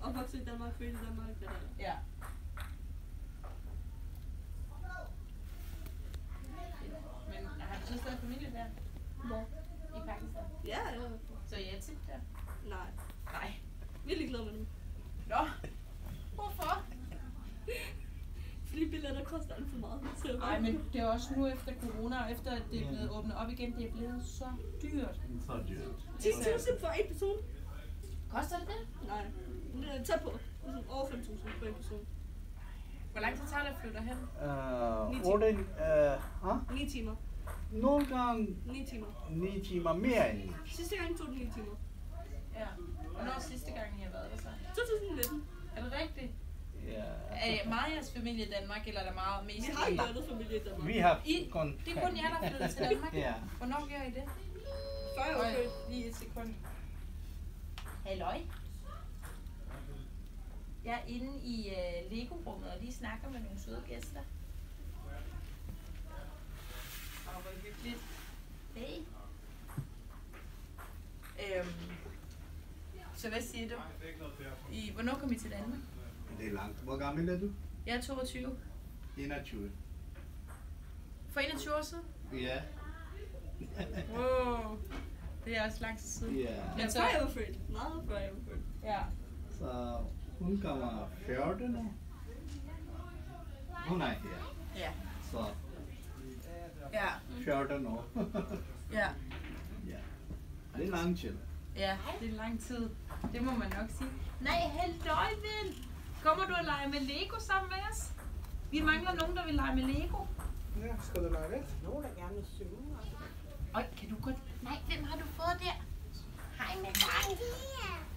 Opvokset i Danmark, født i Danmark, det der. Ja. Men har du så stadig familie der? Hvor? I Pakistan? Ja. Så I er tit der? Nej. Nej. Vi er ligeglade med dem. Nå. Hvorfor? Fordi billetter koster alt for meget. Nej, men det er også nu efter corona, og efter at det er blevet åbnet op igen, det er blevet så dyrt. Så dyrt. 10.000 for en person? Koster det det? Nej. Det er tæt på. Over 5.000 for en person. Hvor lang tid tager det at flytte derhen? 9 timer. Nogle gange 9 timer. 9 timer mere end 9. Sidste gang tog det 9 timer. Ja. Hvornår sidste gang I har været der så? 2019. Er det rigtigt? Ja. Er meget jeres familie i Danmark, eller er der meget mest? Vi har ikke andet familie i Danmark. Vi har kun... Det er kun jer, der er flyttet til Danmark? Ja. Hvornår gør I det? Før jeg var født. Lige et sekund. Halløj. Jeg er inde i Lego-rummet og lige snakker med nogle søde gæster. Åh, hvor hyggeligt. Hey. Så hvad siger du? Hvornår kom I til Danmark? Det er langt. Hvor gammel er du? Jeg er 22. 21. For 21 år siden? Ja. Wow. Det er også lang tid siden. Ja. Men før jeg var født. Meget før jeg var født. Ja. Så hun kommer 14 år. Hun er her. Ja. Så Ja. 14 år. Ja. Ja. Det er lang tid. Ja, det er lang tid. Det må man nok sige. Nej, halløj, ven! Kommer du og lege med Lego sammen med os? Vi mangler nogen, der vil lege med Lego. Ja, skal du lege det? Nogen, der gerne vil synge. Øj, kan du godt... Nej, hvem har du fået der? Hej med dig.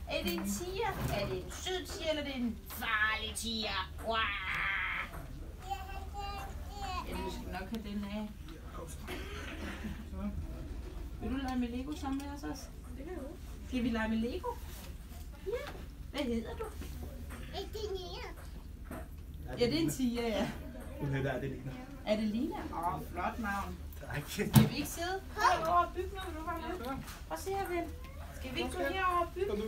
Er det en tiger? Er det en sød tiger, eller er det en farlig tiger? Wow. Ja, du skal nok have den af. Vil du lege med Lego sammen med os også? Det kan jeg jo. Skal vi lege med Lego? Ja. Hvad hedder du? Ja, det er en tiger, ja. Hun hedder Adelina. Adelina? Flot navn. Tak. Skal vi ikke sidde herovre og bygge noget, du var med? Prøv at se her, ven. Skal vi ikke gå herover og bygge?